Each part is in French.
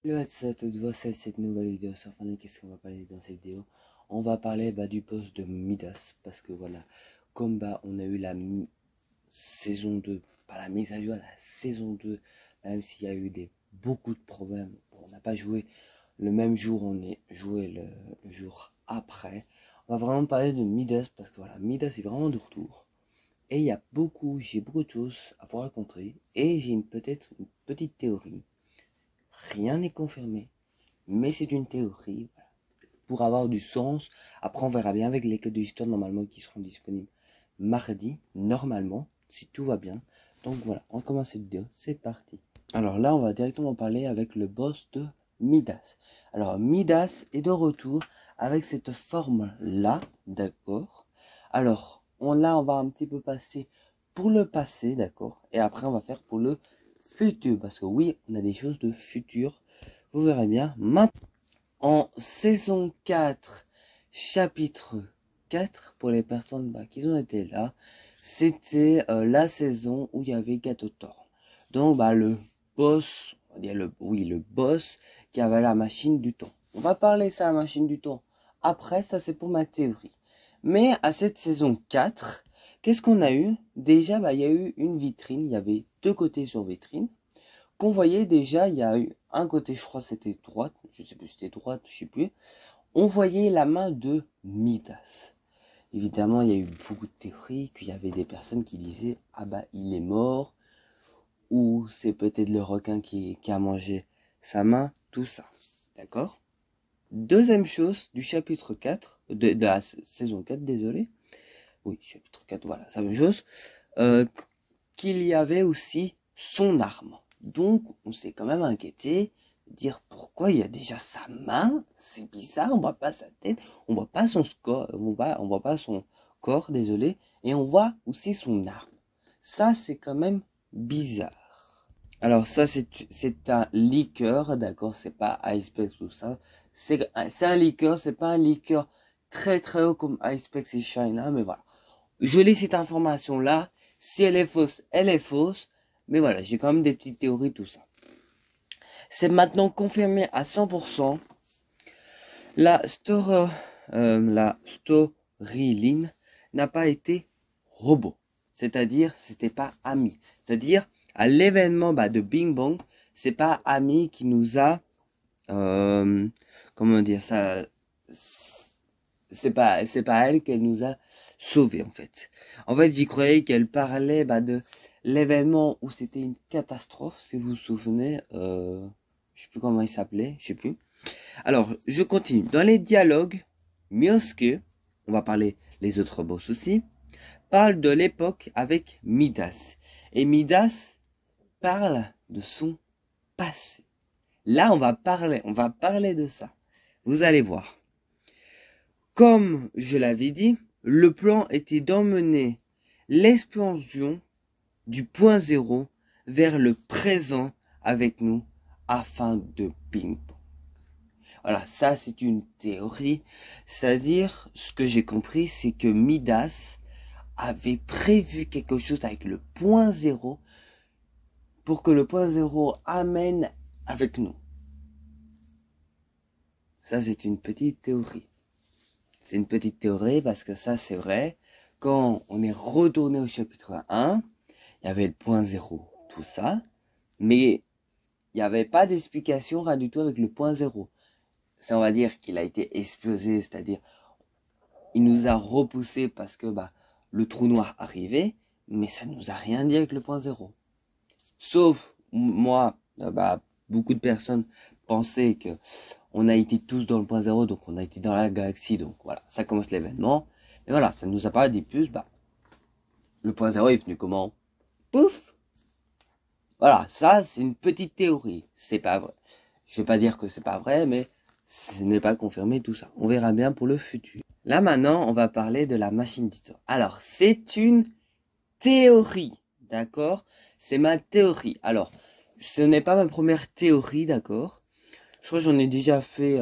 Hello à tous et à toutes, voici cette nouvelle vidéo sur Fortnite. Qu'est-ce qu'on va parler dans cette vidéo? On va parler du poste de Midas, parce que voilà, comme on a eu saison 2, pas la mise à jour, la saison 2, même s'il y a eu beaucoup de problèmes, on n'a pas joué le même jour, on est joué le jour après. On va vraiment parler de Midas, parce que voilà, Midas est vraiment de retour. Et j'ai beaucoup de choses à vous raconter, et j'ai peut-être une petite théorie. Rien n'est confirmé, mais c'est une théorie, voilà, pour avoir du sens. Après, on verra bien avec les quêtes de l'histoire normalement qui seront disponibles mardi, normalement, si tout va bien. Donc voilà, on commence cette vidéo, c'est parti. Alors là, on va directement parler avec le boss de Midas. Alors Midas est de retour avec cette forme-là, d'accord. Alors, on va un petit peu passer pour le passé, d'accord. Et après, on va faire pour le futur, parce que oui, on a des choses de futur. Vous verrez bien. Maintenant, en saison 4, chapitre 4, pour les personnes qui ont été là, c'était la saison où il y avait Gatotor. Donc, le boss, on va dire le boss qui avait la machine du temps. On va parler de ça, la machine du temps. Après, ça c'est pour ma théorie. Mais à cette saison 4, qu'est-ce qu'on a eu? Déjà, il y a eu une vitrine, il y avait deux côtés sur vitrine. Qu'on voyait déjà, il y a eu un côté, je crois c'était droite, je sais plus si c'était droite, je sais plus. On voyait la main de Midas. Évidemment, il y a eu beaucoup de théories, qu'il y avait des personnes qui disaient « Ah il est mort », ou c'est peut-être le requin qui a mangé sa main, tout ça. D'accord? Deuxième chose du chapitre 4, de la saison 4, désolé. Oui, chapitre 4, voilà, c'est la même chose. Qu'il y avait aussi son arme. Donc, on s'est quand même inquiété, dire pourquoi il y a déjà sa main, c'est bizarre, on voit pas sa tête, on voit pas son corps, on voit pas son corps, désolé, et on voit aussi son arme. Ça, c'est quand même bizarre. Alors ça, c'est un liqueur, d'accord, c'est pas Icepex tout ça, c'est un liqueur, c'est pas un liqueur très très haut comme Icepex et China, mais voilà. Je lis cette information là. Si elle est fausse, elle est fausse. Mais voilà, j'ai quand même des petites théories, tout ça. C'est maintenant confirmé à 100%. La storyline n'a pas été robot. C'est-à-dire, c'était pas Ami. C'est-à-dire, à l'événement de Bing Bang, c'est pas Ami qui nous a... comment dire ça? C'est pas elle qu'elle nous a sauvés en fait. En fait, j'y croyais qu'elle parlait de l'événement où c'était une catastrophe, si vous vous souvenez. Je sais plus comment il s'appelait, je sais plus. Alors, je continue. Dans les dialogues, Miosuke, on va parler les autres boss aussi, parle de l'époque avec Midas. Et Midas parle de son passé. Là, on va parler de ça. Vous allez voir. Comme je l'avais dit, le plan était d'emmener l'expansion du point zéro vers le présent avec nous afin de ping-pong. Voilà, ça c'est une théorie. C'est-à-dire, ce que j'ai compris, c'est que Midas avait prévu quelque chose avec le point zéro pour que le point zéro amène avec nous. Ça c'est une petite théorie. C'est une petite théorie parce que ça c'est vrai. Quand on est retourné au chapitre 1, il y avait le point zéro, tout ça. Mais il n'y avait pas d'explication rien du tout avec le point zéro. Ça on va dire qu'il a été explosé, c'est-à-dire il nous a repoussé parce que le trou noir arrivait. Mais ça ne nous a rien dit avec le point zéro. Sauf moi, beaucoup de personnes pensaient que on a été tous dans le point zéro, donc on a été dans la galaxie, donc voilà, ça commence l'événement. Mais voilà, ça ne nous a pas dit plus, le point zéro est venu comment? Pouf! Voilà, ça c'est une petite théorie, c'est pas vrai. Je vais pas dire que c'est pas vrai, mais ce n'est pas confirmé tout ça. On verra bien pour le futur. Là maintenant, on va parler de la machine du temps. Alors, c'est une théorie, d'accord? C'est ma théorie. Alors, ce n'est pas ma première théorie, d'accord? Je crois que j'en ai déjà fait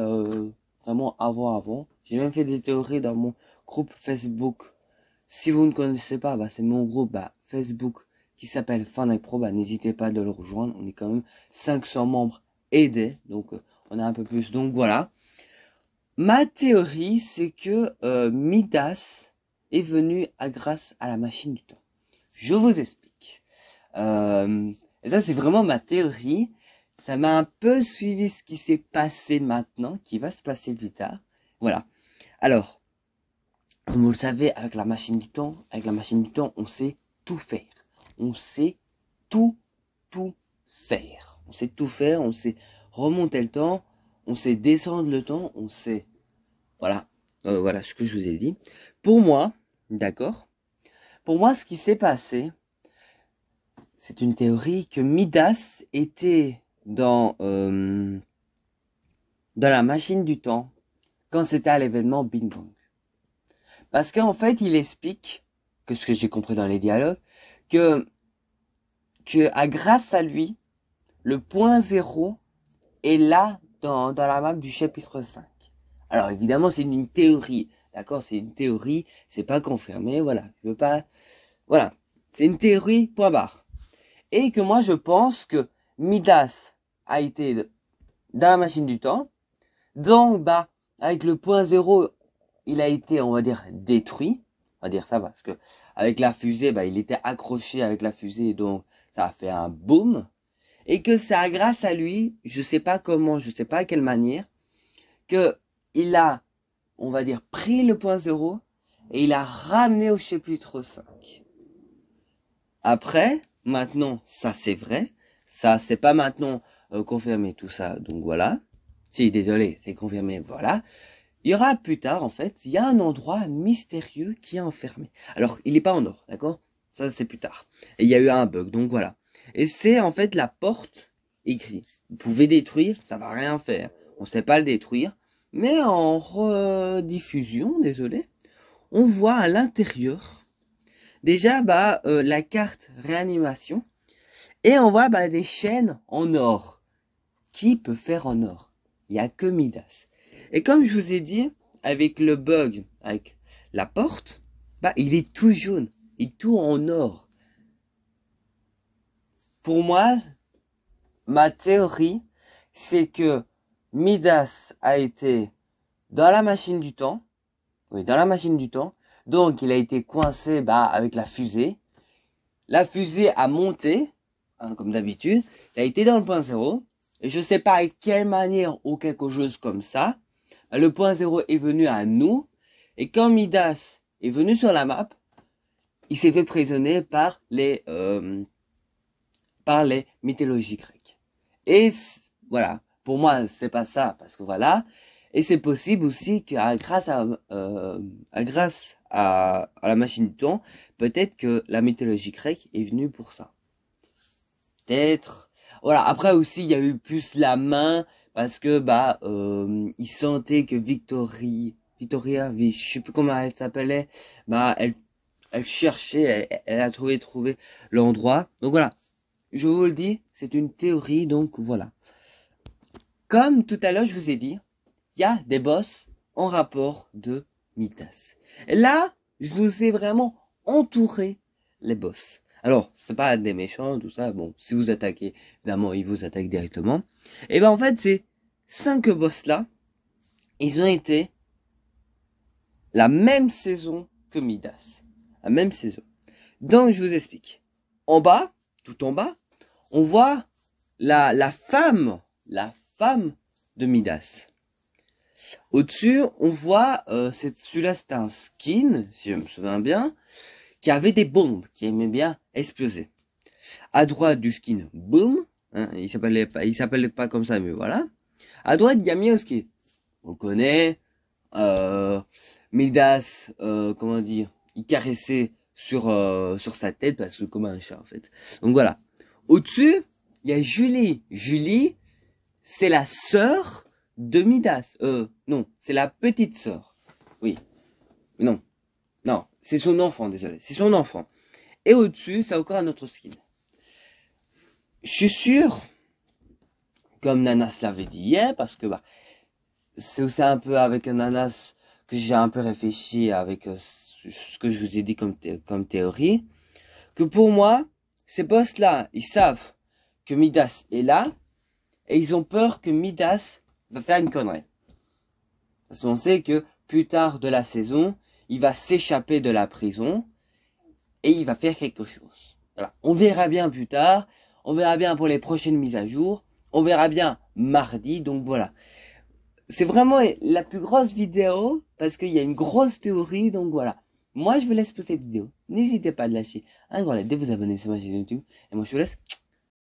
vraiment avant. J'ai même fait des théories dans mon groupe Facebook. Si vous ne connaissez pas, c'est mon groupe Facebook qui s'appelle Fortnite Pro. N'hésitez pas à le rejoindre. On est quand même 500 membres aider. Donc, on a un peu plus. Donc, voilà. Ma théorie, c'est que Midas est venu grâce à la machine du temps. Je vous explique. Et ça, c'est vraiment ma théorie. Ça m'a un peu suivi ce qui s'est passé maintenant, qui va se passer plus tard. Voilà. Alors, comme vous le savez, avec la machine du temps, on sait tout faire. On sait tout faire. On sait tout faire, on sait remonter le temps, on sait descendre le temps, on sait... Voilà. Voilà ce que je vous ai dit. Pour moi, d'accord? Pour moi, ce qui s'est passé, c'est une théorie que Midas était dans la machine du temps quand c'était à l'événement Big Bang. Parce qu'en fait, il explique, que ce que j'ai compris dans les dialogues, que grâce à lui, le point zéro est là dans la map du chapitre 5. Alors évidemment, c'est une théorie, d'accord? C'est une théorie, c'est pas confirmé, voilà. Je veux pas... Voilà. C'est une théorie, point barre. Et que moi, je pense que Midas a été dans la machine du temps. Donc, bah, avec le point zéro, il a été, on va dire, détruit. On va dire ça parce que avec la fusée, bah, il était accroché avec la fusée, donc ça a fait un boom. Et que c'est grâce à lui, je sais pas comment, je sais pas à quelle manière, que il a, on va dire, pris le point zéro et il a ramené au chapitre 5. Après, maintenant, ça c'est vrai. Ça, c'est pas maintenant confirmé tout ça. Donc voilà. Si, désolé, c'est confirmé, voilà. Il y aura plus tard, en fait, il y a un endroit mystérieux qui est enfermé. Alors, il n'est pas en or, d'accord? Ça, c'est plus tard. Et il y a eu un bug, donc voilà. Et c'est en fait la porte écrite. Vous pouvez détruire, ça va rien faire. On ne sait pas le détruire. Mais en rediffusion, désolé, on voit à l'intérieur déjà bah, la carte réanimation. Et on voit bah, des chaînes en or. Qui peut faire en or? Il n'y a que Midas. Et comme je vous ai dit, avec le bug, avec la porte, bah, il est tout jaune. Il est tout en or. Pour moi, ma théorie, c'est que Midas a été dans la machine du temps. Oui, dans la machine du temps. Donc, il a été coincé bah, avec la fusée. La fusée a monté, hein, comme d'habitude. Il a été dans le point zéro. Et je sais pas à quelle manière ou quelque chose comme ça. Le point zéro est venu à nous. Et quand Midas est venu sur la map, il s'est fait prisonnier par les mythologies grecques. Et voilà, pour moi, c'est pas ça, parce que voilà. Et c'est possible aussi que grâce à la machine du temps, peut-être que la mythologie grecque est venue pour ça. Peut-être. Voilà, après aussi, il y a eu plus la main, parce que, bah, il sentait que Victoria, je sais plus comment elle s'appelait, bah, elle cherchait, elle a trouvé l'endroit. Donc voilà, je vous le dis, c'est une théorie, donc voilà. Comme tout à l'heure, je vous ai dit, il y a des boss en rapport de Midas. Et là, je vous ai vraiment entouré les boss. Alors, c'est pas des méchants, tout ça. Bon, si vous attaquez, évidemment, ils vous attaquent directement. Et ben, en fait, ces 5 boss-là, ils ont été la même saison que Midas. La même saison. Donc, je vous explique. En bas, tout en bas, on voit la femme de Midas. Au-dessus, on voit, celui-là, c'était un skin, si je me souviens bien, qui avait des bombes, qui aimait bien exploser. À droite du skin, boom, hein, il s'appelait pas comme ça, mais voilà. À droite, il y a Miowski. On connaît, Midas, comment dire, il caressait sur sa tête, parce que comme un chat, en fait. Donc voilà. Au-dessus, il y a Julie. Julie, c'est la sœur de Midas. Non, c'est la petite sœur. Oui. Non. Non, c'est son enfant, désolé. C'est son enfant. Et au-dessus, c'est encore un autre skin. Je suis sûr, comme Nanas l'avait dit hier, parce que bah, c'est aussi un peu avec Nanas que j'ai un peu réfléchi avec ce que je vous ai dit comme théorie, que pour moi, ces boss-là, ils savent que Midas est là, Et ils ont peur que Midas va faire une connerie. Parce qu'on sait que plus tard de la saison, il va s'échapper de la prison et il va faire quelque chose. Voilà. On verra bien plus tard. On verra bien pour les prochaines mises à jour. On verra bien mardi. Donc voilà. C'est vraiment la plus grosse vidéo parce qu'il y a une grosse théorie. Donc voilà. Moi, je vous laisse pour cette vidéo. N'hésitez pas à lâcher un grand like, de vous abonner sur ma chaîne YouTube. Et moi, je vous laisse.